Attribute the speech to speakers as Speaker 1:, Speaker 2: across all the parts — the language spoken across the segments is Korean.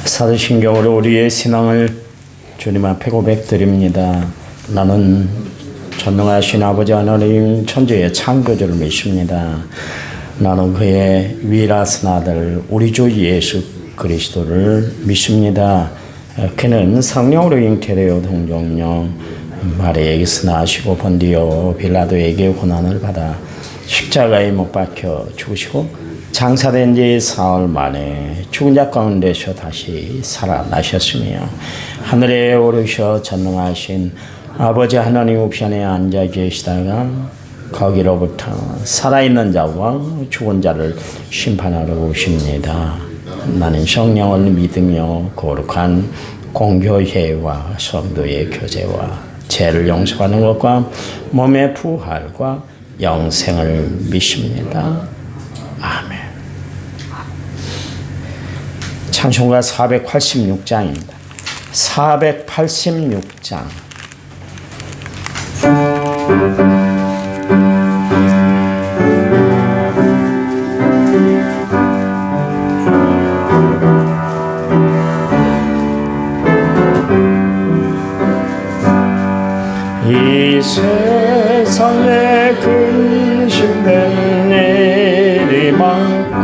Speaker 1: 사도신경으로 우리의 신앙을 주님 앞에 고백드립니다. 나는 전능하신 아버지 하나님 천지의 창조주를 믿습니다. 나는 그의 위라신 아들 우리 주 예수 그리스도를 믿습니다. 그는 성령으로 잉태되어 동정녀 마리아에게서 나시고 본디오 빌라도에게 고난을 받아 십자가에 못 박혀 죽으시고 장사된 지 사흘 만에 죽은 자 가운데서 다시 살아나셨으며 하늘에 오르셔 전능하신 아버지 하나님 우편에 앉아 계시다가 거기로부터 살아있는 자와 죽은 자를 심판하러 오십니다. 나는 성령을 믿으며 거룩한 공교회와 성도의 교제와 죄를 용서하는 것과 몸의 부활과 영생을 믿습니다. 아멘. 찬송가 486장입니다. 486장. 이 세상에 근심된 일이 많고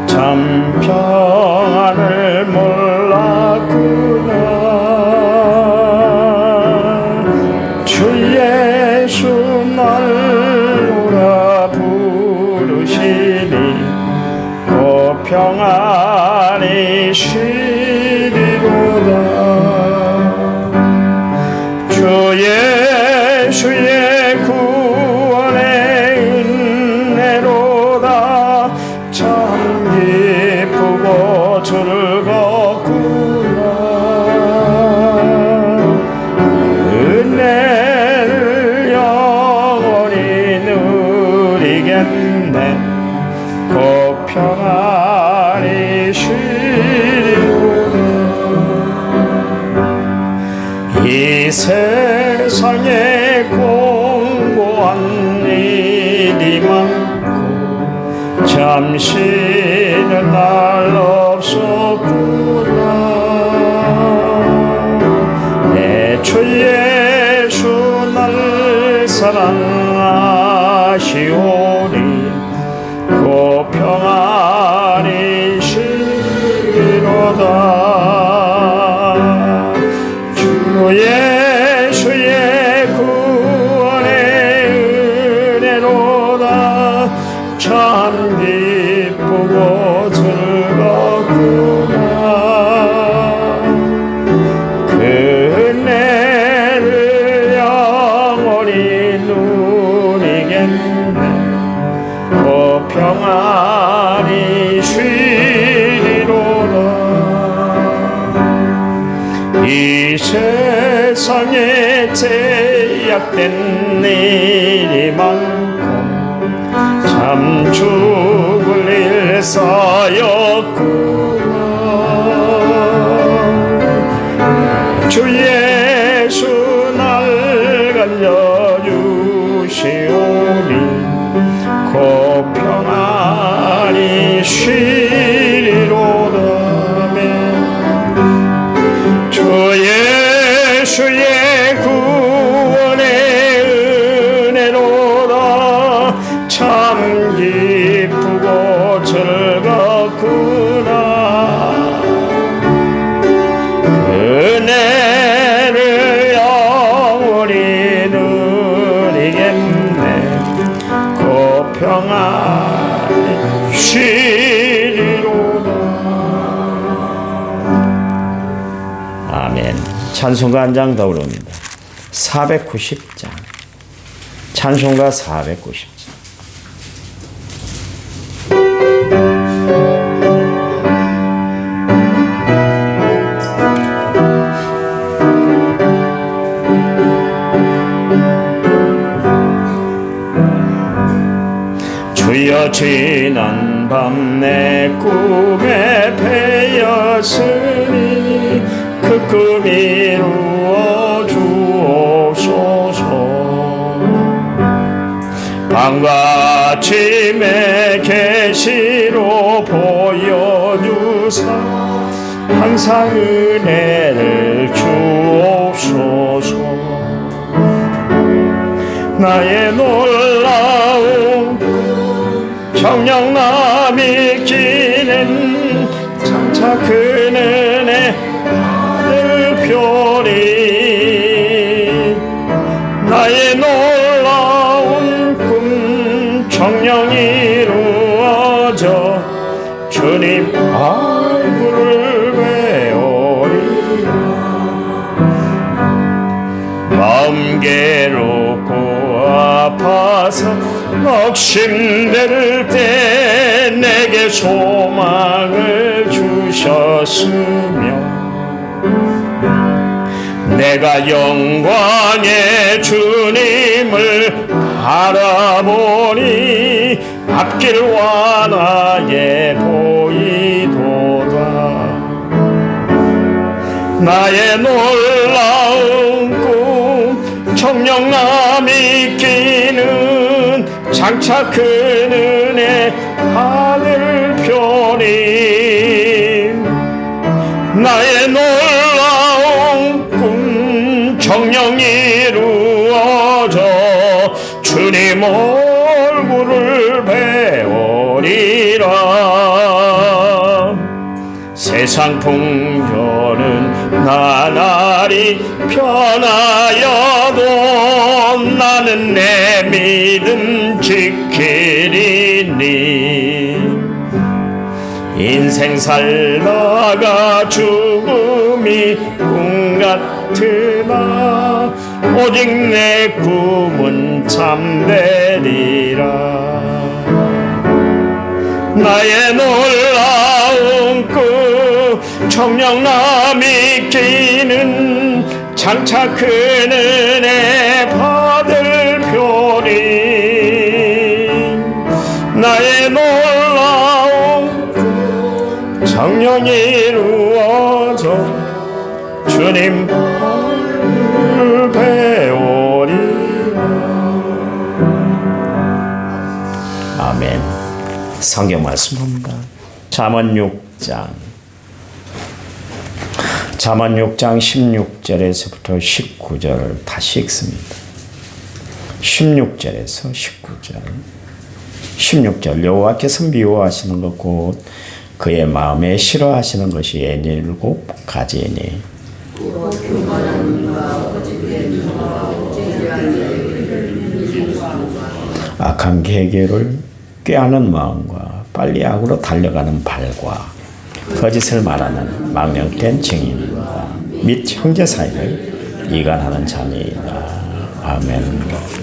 Speaker 1: 참 평안을 몰랐구나. 주 예수 날 오라 부르시니 그 평안이 쉬리로다. 주 예수의 구원의 은혜로다. 참 기쁘고 즐겁구나. 은혜를 영원히 누리겠네. 그 평안이 쉬리로다. 이 세상에 공고한 일이 많고 잠시는 날 없었구나. 내 주 예수 날 사랑하시오니 그 평안이 쉬리로다. 예수의 구원의 은혜로다. 참 기쁘고 즐겁구나. 그 은혜를 영원히 누리겠네. 그 평안이 쉬리로다. 이 세상에 제약된 일이 많고 참 죽을 일 쌓였구나. 주 예수 날 갈려주시오니 그 평안이 쉬리로다. 주 예수의 구원의 은혜로다. 참 기쁘고 즐겁구나. 은혜를 영원히 누리겠네. 그 평안이 쉬리로다. 아멘. 찬송가 한 장 더 부릅니다. 490장. 찬송가 490장. 주여 지난 밤 내 꿈에 배였으니 그 꿈 이루어 주옵소서. 밤과 아침에 계시로 보여주사 항상 은혜를 주옵소서. 나의 놀라운 정녕 남이 기는 장차 그 은혜 늘 별이 나의 놀라운 꿈 정녕 이루어져 주님 얼굴을 배우리라. 마음 괴롭고 아파서 욕심될 때 내게 소망을 주셨으며 내가 영광의 주님을 바라보니 앞길 환하게 보이도다. 나의 놀라운 꿈 정녕 남이 끼는 장차 큰 은혜 하늘 별이 나의 놀라운 꿈 정녕 이루어져 주님 얼굴을 배우리라. 세상 풍조는 나날이 변하여도 나는 내 믿음 지키리니 인생 살다가 죽음이 꿈 같으나 오직 내 꿈은 참되리라. 나의 놀라운 꿈 정녕 남이 끼는 장차 큰 은혜 받을 별이 나의 놀라운 꿈 정녕 이루어져 주님 얼굴을 배우리라. 아멘. 성경 말씀입니다. 잠언 6장 16절에서부터 19절을 다시 읽습니다. 16절에서 19절. 16절 여호와께서 미워하시는 것 곧 그의 마음에 싫어하시는 것이 7가지이니 악한 계계를 꾀하는 마음과 빨리 악으로 달려가는 발과 거짓을 말하는 망령된 증인과 및 형제 사이를 이간하는 자니이다. 아멘.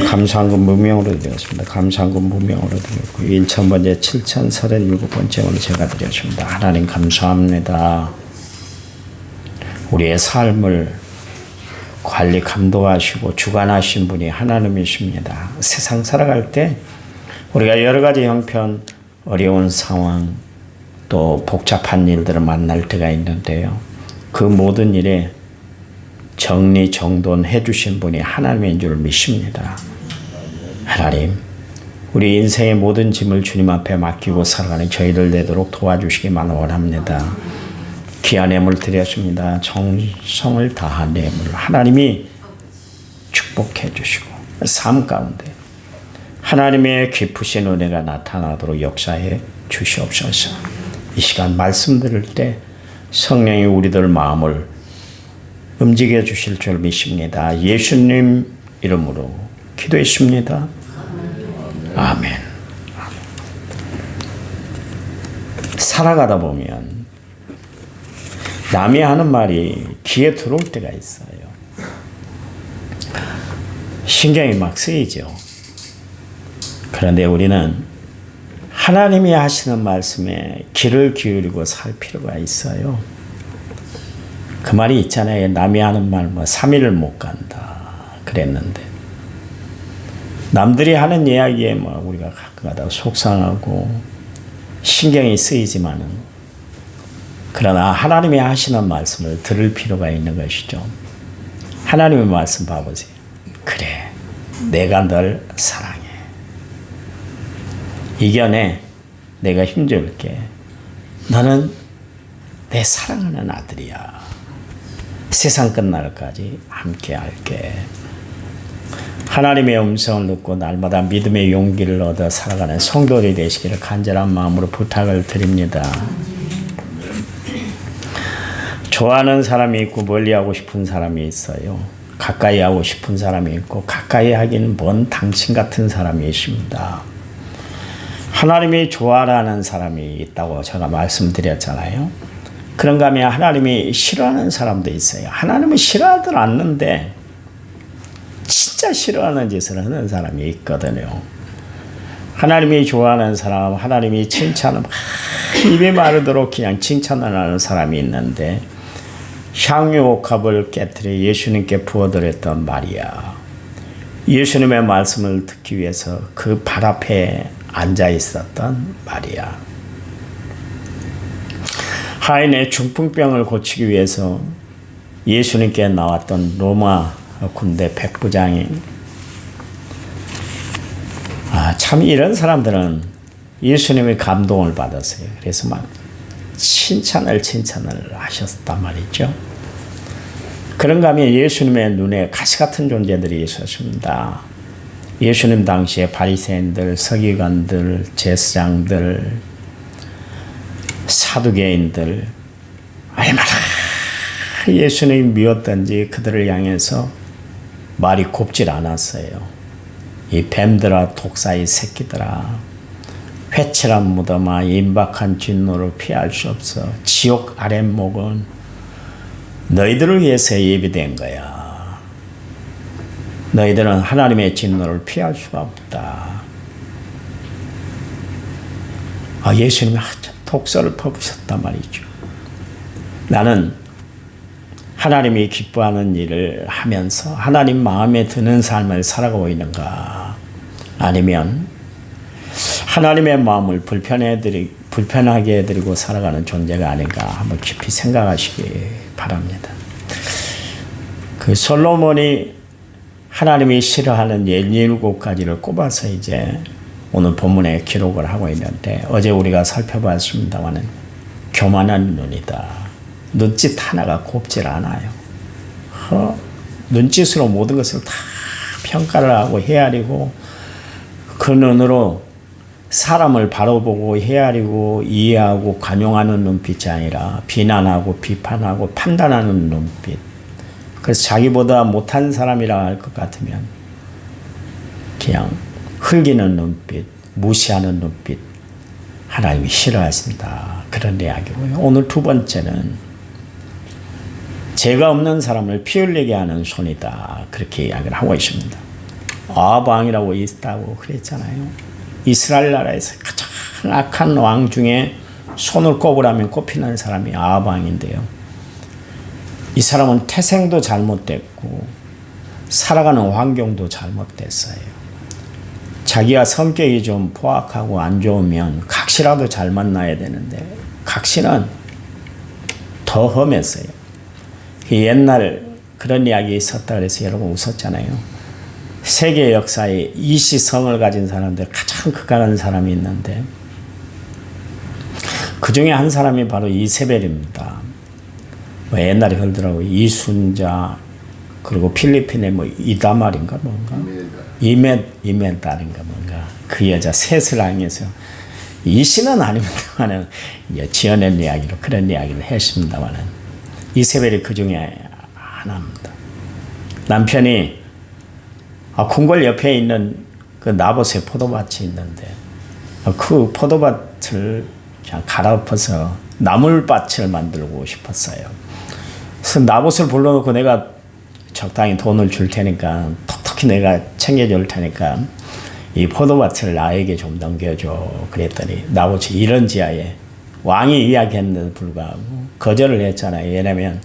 Speaker 1: 감사한금 무명으로 드렸습니다. 감사한금 무명으로 드렸고 1000번째 7037번째 오늘 제가 드렸습니다. 하나님 감사합니다. 우리의 삶을 관리 감독하시고 주관하신 분이 하나님이십니다. 세상 살아갈 때 우리가 여러 가지 형편, 어려운 상황, 또 복잡한 일들을 만날 때가 있는데요. 그 모든 일에 정리정돈해 주신 분이 하나님인 줄 믿습니다. 하나님, 우리 인생의 모든 짐을 주님 앞에 맡기고 살아가는 저희들 되도록 도와주시기만 원합니다. 귀한 예물 드렸습니다. 정성을 다한 예물 하나님이 축복해 주시고 삶 가운데 하나님의 깊으신 은혜가 나타나도록 역사해 주시옵소서. 이 시간 말씀 들을 때 성령이 우리들 마음을 움직여 주실 줄 믿습니다. 예수님 이름으로 기도했습니다. 아멘. 살아가다 보면 남이 하는 말이 귀에 들어올 때가 있어요. 신경이 막 쓰이죠. 그런데 우리는 하나님이 하시는 말씀에 귀를 기울이고 살 필요가 있어요. 그 말이 있잖아요. 남이 하는 말 3일을 못 간다 그랬는데 남들이 하는 이야기에 우리가 가끔가다 속상하고 신경이 쓰이지만은 그러나 하나님이 하시는 말씀을 들을 필요가 있는 것이죠. 하나님의 말씀 봐보세요. 그래, 내가 널 사랑해. 이겨내. 내가 힘줄게. 너는 내 사랑하는 아들이야. 세상 끝날까지 함께 할게. 하나님의 음성을 듣고 날마다 믿음의 용기를 얻어 살아가는 성도들이 되시기를 간절한 마음으로 부탁을 드립니다. 좋아하는 사람이 있고 멀리하고 싶은 사람이 있어요. 가까이 하고 싶은 사람이 있고 가까이 하기는 먼 당신 같은 사람이 있습니다. 하나님이 좋아하는 사람이 있다고 제가 말씀드렸잖아요. 그런가 하면 하나님이 싫어하는 사람도 있어요. 하나님은 싫어하들 않는데 진짜 싫어하는 짓을 하는 사람이 있거든요. 하나님이 좋아하는 사람, 하나님이 칭찬을 입이 마르도록 그냥 칭찬을 하는 사람이 있는데 향유옥합을 깨뜨려 예수님께 부어드렸던 마리아. 예수님의 말씀을 듣기 위해서 그 발 앞에 앉아 있었던 마리아. 하인의 중풍병을 고치기 위해서 예수님께 나왔던 로마 군대 백부장이 참 이런 사람들은 예수님의 감동을 받았어요. 그래서 막 칭찬을 하셨단 말이죠. 그런가 하면 예수님의 눈에 가시같은 존재들이 있었습니다. 예수님 당시에 바리새인들, 서기관들, 제사장들, 사두개인들 얼마나 예수님이 미웠던지 그들을 향해서 말이 곱질 않았어요. 이 뱀들아 독사의 새끼들아 회칠한 무덤아 임박한 진노를 피할 수 없어. 지옥 아랫목은 너희들을 위해서 예비된 거야. 너희들은 하나님의 진노를 피할 수가 없다. 예수님이 독서를 퍼부셨단 말이죠. 나는 하나님이 기뻐하는 일을 하면서 하나님 마음에 드는 삶을 살아가고 있는가? 아니면 하나님의 마음을 불편하게 해드리고 살아가는 존재가 아닌가 한번 깊이 생각하시기 바랍니다. 그 솔로몬이 하나님이 싫어하는 17가지를 꼽아서 이제 오늘 본문에 기록을 하고 있는데 어제 우리가 살펴봤습니다만 교만한 눈이다. 눈짓 하나가 곱질 않아요. 눈짓으로 모든 것을 다 평가를 하고 헤아리고 그 눈으로 사람을 바로 보고 헤아리고 이해하고 관용하는 눈빛이 아니라 비난하고 비판하고 판단하는 눈빛. 그래서 자기보다 못한 사람이라 할 것 같으면 그냥 흘기는 눈빛, 무시하는 눈빛. 하나님이 싫어하신다. 그런 이야기고요. 오늘 두 번째는 죄가 없는 사람을 피 흘리게 하는 손이다. 그렇게 이야기를 하고 있습니다. 아합 왕이라고 있다고 그랬잖아요. 이스라엘 나라에서 가장 악한 왕 중에 손을 꼽으라면 꼽히는 사람이 아합 왕인데요. 이 사람은 태생도 잘못됐고 살아가는 환경도 잘못됐어요. 자기가 성격이 좀 포악하고 안 좋으면 각시라도 잘 만나야 되는데 각시는 더 험했어요. 옛날 그런 이야기 있었다 그래서 여러분 웃었잖아요. 세계 역사에 이시성을 가진 사람들 가장 극악한 사람이 있는데 그 중에 한 사람이 바로 이세벨입니다. 옛날에 그러더라고요. 이순자 그리고 필리핀의 이다말인가 뭔가 이메달인가 뭔가 그 여자 셋을 향해서 이 씨는 아닙니다만은 지어낸 이야기로 그런 이야기를 했습니다만은 이세벨이 그 중에 하나입니다. 남편이 궁궐 옆에 있는 그 나봇의 포도밭이 있는데 그 포도밭을 그냥 갈아엎어서 나물밭을 만들고 싶었어요. 그래서 나봇을 불러놓고 내가 적당히 돈을 줄 테니까 톡톡히 내가 챙겨줄 테니까 이 포도밭을 나에게 좀 넘겨줘. 그랬더니 나봇이 이런 지하에 왕이 이야기했는데도 불구하고 거절을 했잖아요. 왜냐하면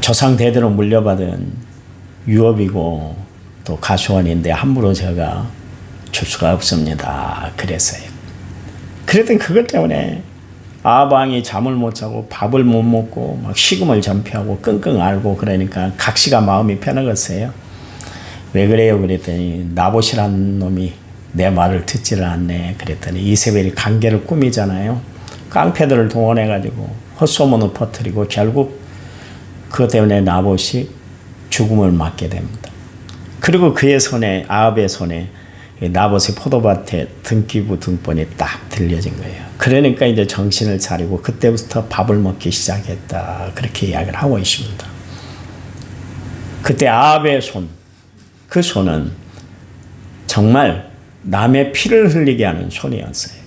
Speaker 1: 조상 대대로 물려받은 유업이고 또 가수원인데 함부로 제가 줄 수가 없습니다. 그랬어요. 그랬더니 그것 때문에 아합 왕이 잠을 못 자고 밥을 못 먹고 막 식음을 전폐하고 끙끙 앓고 그러니까 각시가 마음이 편해졌어요. 왜 그래요? 그랬더니 나봇이라는 놈이 내 말을 듣지를 않네. 그랬더니 이세벨이 관계를 꾸미잖아요. 깡패들을 동원해가지고 헛소문을 퍼뜨리고 결국 그것 때문에 나봇이 죽음을 맞게 됩니다. 그리고 그의 손에, 아합의 손에 나봇의 포도밭에 등기부 등본이 딱 들려진 거예요. 그러니까 이제 정신을 차리고 그때부터 밥을 먹기 시작했다. 그렇게 이야기를 하고 있습니다. 그때 아합의 손, 그 손은 정말 남의 피를 흘리게 하는 손이었어요.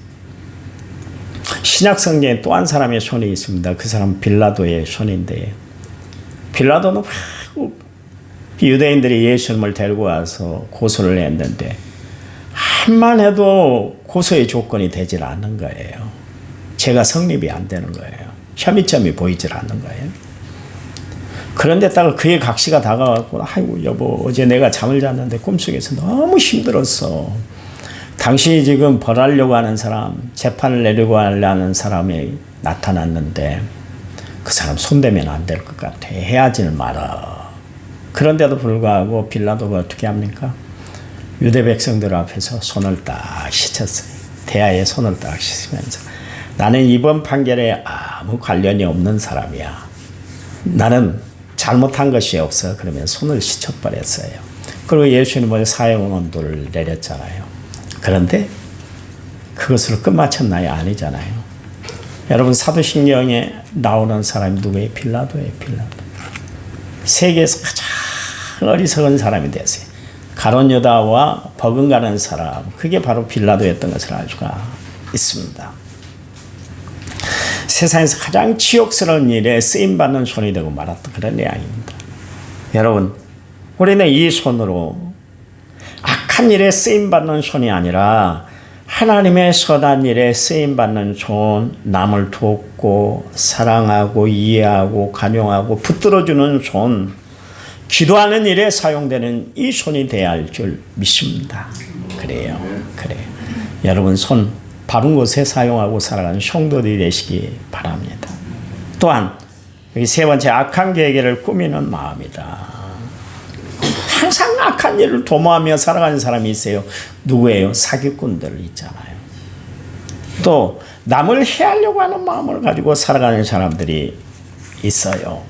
Speaker 1: 신약 성경에 또 한 사람의 손이 있습니다. 그 사람은 빌라도의 손인데, 빌라도는 유대인들이 예수님을 데리고 와서 고소를 했는데 한만 해도 고소의 조건이 되질 않는 거예요. 죄가 성립이 안 되는 거예요. 혐의점이 보이질 않는 거예요. 그런데다가 그의 각시가 다가와서 아이고 여보, 어제 내가 잠을 잤는데 꿈속에서 너무 힘들었어. 당신이 지금 벌하려고 하는 사람, 재판을 내려고 하려는 사람이 나타났는데 그 사람 손대면 안 될 것 같아. 헤어지지 마라. 그런데도 불구하고 빌라도가 어떻게 합니까? 유대 백성들 앞에서 손을 딱 씻었어요. 대야에 손을 딱 씻으면서 나는 이번 판결에 아무 관련이 없는 사람이야. 나는 잘못한 것이 없어. 그러면 손을 씻어버렸어요. 그리고 예수님은 사형원도를 내렸잖아요. 그런데 그것으로 끝마쳤나요? 아니잖아요. 여러분 사도신경에 나오는 사람이 누구예요? 빌라도예요. 빌라도. 세계에서 가장 어리석은 사람이 됐어요. 가룟 유다와 버금가는 사람, 그게 바로 빌라도였던 것을 알 수가 있습니다. 세상에서 가장 치욕스러운 일에 쓰임받는 손이 되고 말았던 그런 이야기입니다. 여러분, 우리는 이 손으로 악한 일에 쓰임받는 손이 아니라 하나님의 선한 일에 쓰임받는 손, 남을 돕고 사랑하고 이해하고 관용하고 붙들어주는 손, 기도하는 일에 사용되는 이 손이 되어야 할 줄 믿습니다. 그래요. 여러분 손 바른 곳에 사용하고 살아가는 성도들이 되시기 바랍니다. 또한 여기 세 번째, 악한 계획을 꾸미는 마음이다. 항상 악한 일을 도모하며 살아가는 사람이 있어요. 누구예요? 사기꾼들 있잖아요. 또 남을 해하려고 하는 마음을 가지고 살아가는 사람들이 있어요.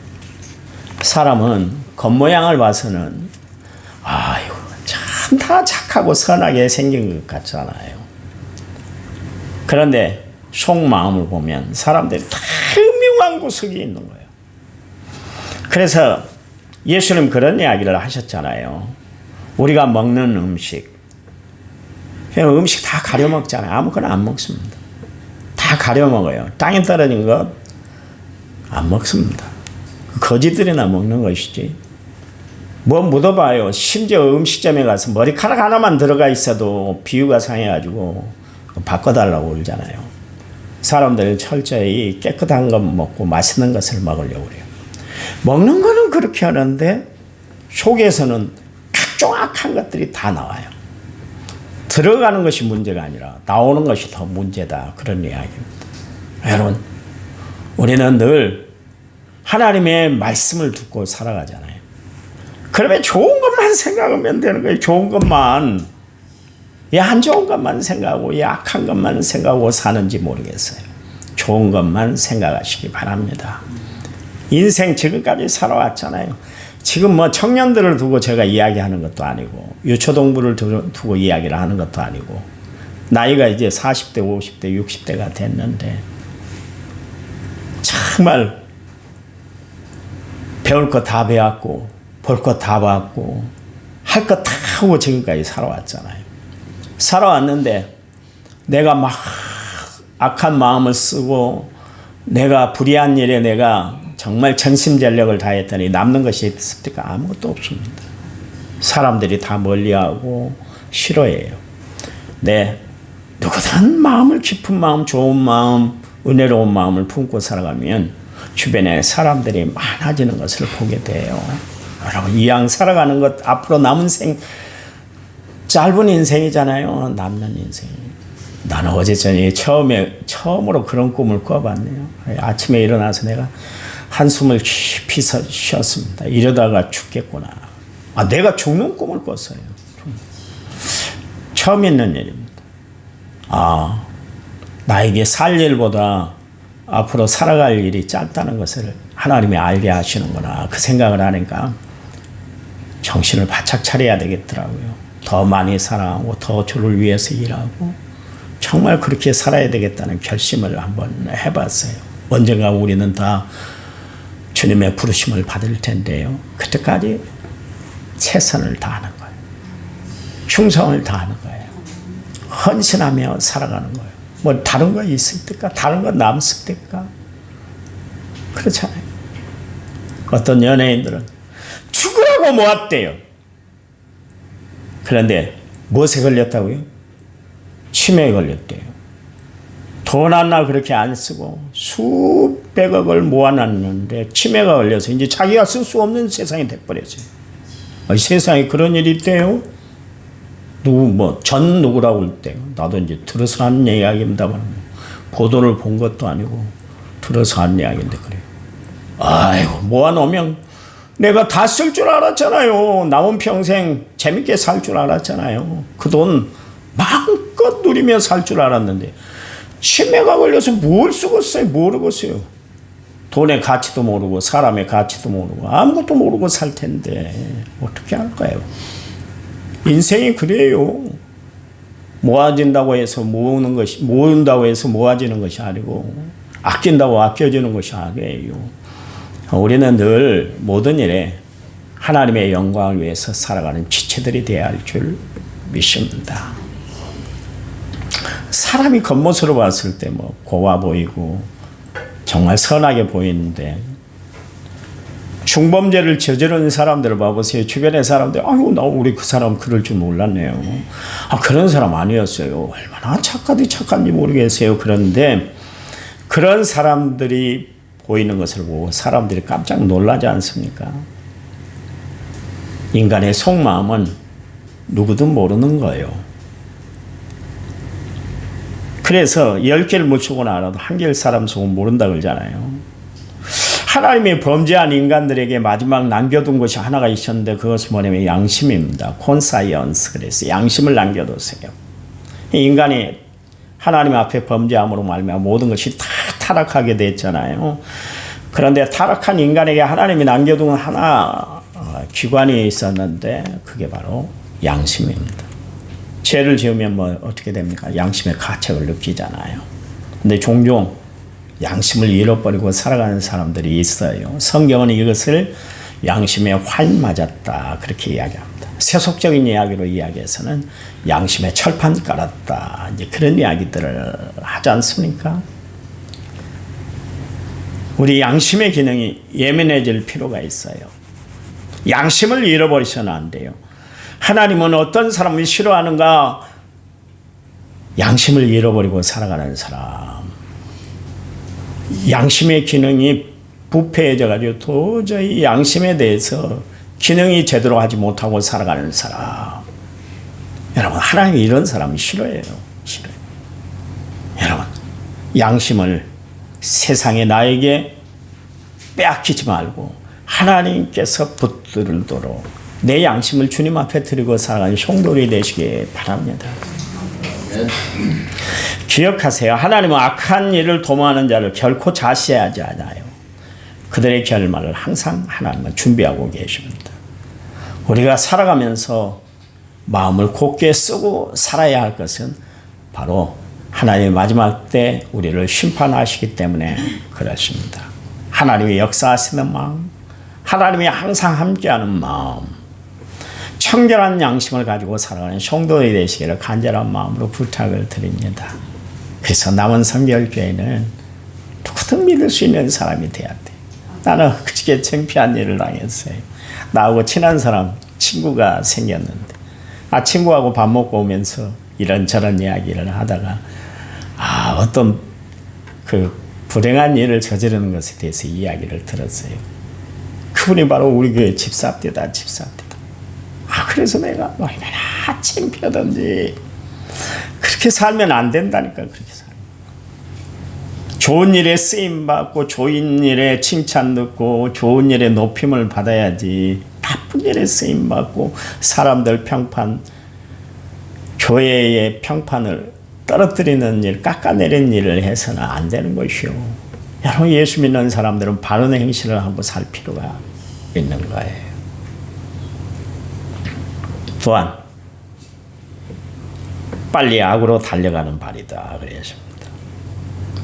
Speaker 1: 사람은 겉모양을 봐서는 아이고 참 다 착하고 선하게 생긴 것 같잖아요. 그런데 속마음을 보면 사람들이 다 흉흉한 구석이 있는 거예요. 그래서 예수님 그런 이야기를 하셨잖아요. 우리가 먹는 음식 다 가려 먹잖아요. 아무거나 안 먹습니다. 다 가려 먹어요. 땅에 떨어진 것 안 먹습니다. 거지들이나 먹는 것이지. 뭐 묻어봐요. 심지어 음식점에 가서 머리카락 하나만 들어가 있어도 비유가 상해가지고 바꿔달라고 그러잖아요. 사람들은 철저히 깨끗한 것 먹고 맛있는 것을 먹으려고 그래요. 먹는 거는 그렇게 하는데 속에서는 각종 악한 것들이 다 나와요. 들어가는 것이 문제가 아니라 나오는 것이 더 문제다. 그런 이야기입니다. 여러분, 우리는 늘 하나님의 말씀을 듣고 살아가잖아요. 그러면 좋은 것만 생각하면 되는 거예요. 좋은 것만. 왜 안 좋은 것만 생각하고 왜 악한 것만 생각하고 사는지 모르겠어요. 좋은 것만 생각하시기 바랍니다. 인생 지금까지 살아왔잖아요. 지금 뭐 청년들을 두고 제가 이야기하는 것도 아니고 유초동부를 두고 이야기를 하는 것도 아니고 나이가 이제 40대, 50대, 60대가 됐는데 정말 배울 거 다 배웠고 볼 거 다 봤고 할 거 다 하고 지금까지 살아왔잖아요. 살아왔는데 내가 막 악한 마음을 쓰고 내가 불의한 일에 내가 정말 전심전력을 다했더니 남는 것이 있습니까? 아무것도 없습니다. 사람들이 다 멀리하고 싫어해요. 누구든 마음을 깊은 마음, 좋은 마음, 은혜로운 마음을 품고 살아가면 주변에 사람들이 많아지는 것을 보게 돼요. 여러분, 이왕 살아가는 것 앞으로 남은 짧은 인생이잖아요. 남는 인생. 나는 어제 저녁에 처음으로 그런 꿈을 꿔봤네요. 아침에 일어나서 내가 한숨을 깊이 쉬었습니다. 이러다가 죽겠구나. 내가 죽는 꿈을 꿨어요. 처음 있는 일입니다. 나에게 살 일보다 앞으로 살아갈 일이 짧다는 것을 하나님이 알게 하시는구나. 그 생각을 하니까 정신을 바짝 차려야 되겠더라고요. 더 많이 사랑하고 더 주를 위해서 일하고 정말 그렇게 살아야 되겠다는 결심을 한번 해봤어요. 언젠가 우리는 다 주님의 부르심을 받을 텐데요. 그때까지 최선을 다하는 거예요. 충성을 다하는 거예요. 헌신하며 살아가는 거예요. 뭐 다른 거 있을 때까? 다른 거 남을 때까? 그렇잖아요. 어떤 연예인들은 죽으라고 모았대요. 그런데 무엇에 걸렸다고요? 치매에 걸렸대요. 돈 하나 그렇게 안 쓰고 수백억을 모아놨는데 치매가 걸려서 이제 자기가 쓸 수 없는 세상이 돼버렸어요. 세상에 그런 일이 있대요. 전 누구라고 그랬대요. 나도 이제 들어서 하는 이야기입니다만 보도를 본 것도 아니고 들어서 하는 이야기인데 그래요. 아이고 모아놓으면 내가 다 쓸 줄 알았잖아요. 남은 평생 재밌게 살 줄 알았잖아요. 그 돈 마음껏 누리며 살 줄 알았는데 치매가 걸려서 뭘 쓰겠어요? 모르겠어요. 돈의 가치도 모르고 사람의 가치도 모르고 아무것도 모르고 살 텐데 어떻게 할까요? 인생이 그래요. 모아진다고 해서 모은다고 해서 모아지는 것이 아니고 아낀다고 아껴지는 것이 아니에요. 우리는 늘 모든 일에 하나님의 영광을 위해서 살아가는 지체들이 되어야 할 줄 믿습니다. 사람이 겉모습으로 봤을 때 뭐 고와 보이고 정말 선하게 보이는데 중범죄를 저지르는 사람들을 봐보세요. 주변의 사람들, 아유, 우리 그 사람 그럴 줄 몰랐네요. 그런 사람 아니었어요. 얼마나 착한지 모르겠어요. 그런데 그런 사람들이 보이는 것을 보고 사람들이 깜짝 놀라지 않습니까? 인간의 속마음은 누구도 모르는 거예요. 그래서 10개를 묻히고 나라도 한 개를 사람 속은 모른다 그러잖아요. 하나님이 범죄한 인간들에게 마지막 남겨둔 것이 하나가 있었는데 그것은 뭐냐면 양심입니다. 콘사이언스. 그래서 양심을 남겨뒀어요. 인간이 하나님 앞에 범죄함으로 말미암아 모든 것이 다 타락하게 됐잖아요. 그런데 타락한 인간에게 하나님이 남겨둔 하나 기관이 있었는데 그게 바로 양심입니다. 죄를 지으면 뭐 어떻게 됩니까? 양심의 가책을 느끼잖아요. 근데 종종 양심을 잃어버리고 살아가는 사람들이 있어요. 성경은 이것을 양심에 활 맞았다 그렇게 이야기합니다. 세속적인 이야기로 이야기해서는 양심에 철판 깔았다 이제 그런 이야기들을 하지 않습니까? 우리 양심의 기능이 예민해질 필요가 있어요. 양심을 잃어버리서는 안 돼요. 하나님은 어떤 사람을 싫어하는가? 양심을 잃어버리고 살아가는 사람. 양심의 기능이 부패해져가지고 도저히 양심에 대해서 기능이 제대로 하지 못하고 살아가는 사람. 여러분, 하나님이 이런 사람이 싫어해요. 싫어요. 여러분, 양심을 세상에 나에게 빼앗기지 말고 하나님께서 붙들도록 내 양심을 주님 앞에 드리고 살아가는 성도들이 되시기 바랍니다. 기억하세요. 하나님은 악한 일을 도모하는 자를 결코 자시하지 않아요. 그들의 결말을 항상 하나님은 준비하고 계십니다. 우리가 살아가면서 마음을 곧게 쓰고 살아야 할 것은 바로 하나님의 마지막 때 우리를 심판하시기 때문에 그렇습니다. 하나님의 역사하시는 마음, 하나님이 항상 함께하는 마음, 청결한 양심을 가지고 살아가는 성도들이 되시기를 간절한 마음으로 부탁을 드립니다. 그래서 남은 성결교회는 누구든 믿을 수 있는 사람이 돼야 돼. 나는 그렇게 창피한 일을 당했어요. 나하고 친한 사람, 친구가 생겼는데 친구하고 밥 먹고 오면서 이런저런 이야기를 하다가 어떤 그 불행한 일을 저지르는 것에 대해서 이야기를 들었어요. 그분이 바로 우리 교회 집사입니다. 그래서 내가 얼마나 창피하던지 그렇게 살면 안 된다니까. 그렇게 살면 좋은 일에 쓰임받고 좋은 일에 칭찬 듣고 좋은 일에 높임을 받아야지 나쁜 일에 쓰임받고 사람들 평판, 교회의 평판을 떨어뜨리는 일, 깎아내리는 일을 해서는 안 되는 것이요. 여러분, 예수 믿는 사람들은 바른 행실을 하고 살 필요가 있는 거예요. 또한 빨리 악으로 달려가는 발이다 그랬습니다.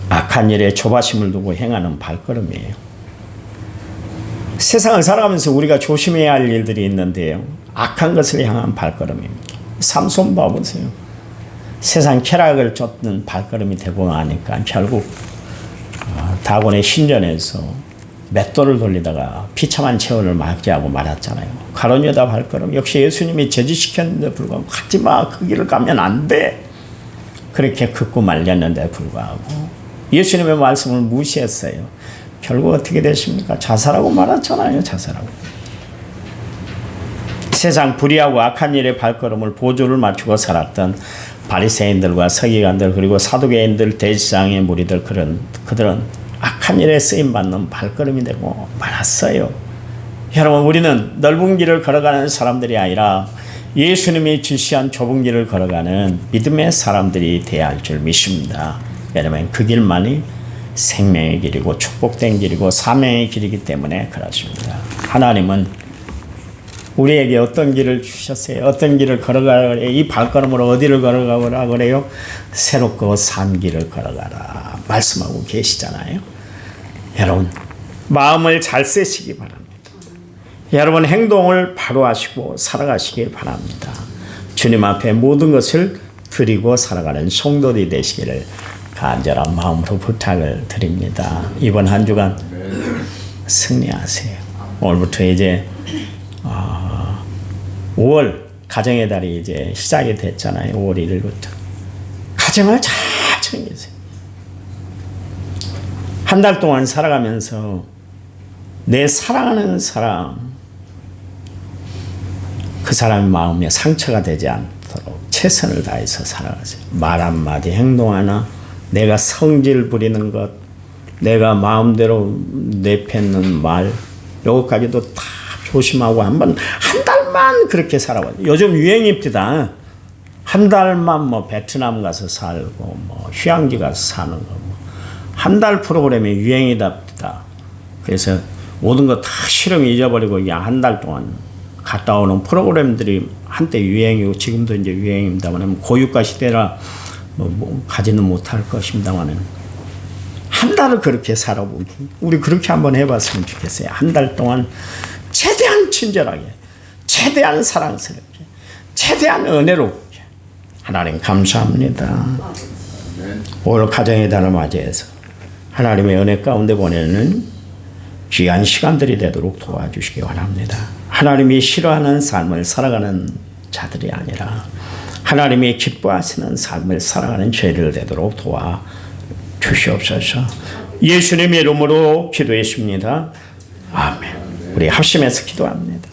Speaker 1: 악한 일에 조바심을 두고 행하는 발걸음이에요. 세상을 살아가면서 우리가 조심해야 할 일들이 있는데요, 악한 것을 향한 발걸음입니다. 삼손 봐보세요. 세상 쾌락을 쫓는 발걸음이 되고 나니까 결국 다곤의 신전에서 맷돌을 돌리다가 비참한 체온을 맞이하고 말았잖아요. 가룟 유다 발걸음, 역시 예수님이 제지시켰는데 불구하고 가지마, 그 길을 가면 안 돼, 그렇게 긋고 말렸는데 불구하고 예수님의 말씀을 무시했어요. 결국 어떻게 됐습니까? 자살하고 말았잖아요. 자살하고. 세상 불의하고 악한 일의 발걸음을 보조를 맞추고 살았던 바리새인들과 서기관들, 그리고 사두개인들, 대지상의 무리들, 그들은 악한 일에 쓰임받는 발걸음이 되고 말았어요. 여러분, 우리는 넓은 길을 걸어가는 사람들이 아니라 예수님이 지시한 좁은 길을 걸어가는 믿음의 사람들이 되어야 할 줄 믿습니다. 왜냐하면 그 길만이 생명의 길이고 축복된 길이고 사명의 길이기 때문에 그렇습니다. 하나님은 우리에게 어떤 길을 주셨어요? 어떤 길을 걸어가라 그래요? 이 발걸음으로 어디를 걸어가라 그래요? 새롭고 산 길을 걸어가라 말씀하고 계시잖아요. 여러분, 마음을 잘 쓰시기 바랍니다. 여러분, 행동을 바로 하시고 살아가시기 바랍니다. 주님 앞에 모든 것을 드리고 살아가는 성도들이 되시기를 간절한 마음으로 부탁을 드립니다. 이번 한 주간 승리하세요. 오늘부터 이제 5월 가정의 달이 이제 시작이 됐잖아요. 5월 1일부터. 가정을 잘 챙기세요. 한 달 동안 살아가면서 내 사랑하는 사람, 그 사람의 마음에 상처가 되지 않도록 최선을 다해서 살아가세요. 말 한마디, 행동 하나, 내가 성질 부리는 것, 내가 마음대로 내뱉는 말, 요것까지도 다 조심하고 한 달만 그렇게 살아봐요. 요즘 유행입니다. 한 달만 뭐 베트남 가서 살고 뭐 휴양지 가서 사는 거, 한 달 프로그램이 유행이답니다. 그래서 모든 거 다 실험 잊어버리고 그냥 한 달 동안 갔다 오는 프로그램들이 한때 유행이고 지금도 이제 유행입니다만, 고유가 시대라 뭐 가지는 못할 것입니다만, 한 달을 그렇게 살아보기, 우리 그렇게 한번 해봤으면 좋겠어요. 한 달 동안 최대한 친절하게, 최대한 사랑스럽게, 최대한 은혜롭게. 하나님 감사합니다. 오늘 가정의 달을 맞이해서 하나님의 은혜 가운데 보내는 귀한 시간들이 되도록 도와주시기 원합니다. 하나님이 싫어하는 삶을 살아가는 자들이 아니라 하나님이 기뻐하시는 삶을 살아가는 죄를 되도록 도와주시옵소서. 예수님의 이름으로 기도했습니다. 아멘. 우리 합심해서 기도합니다.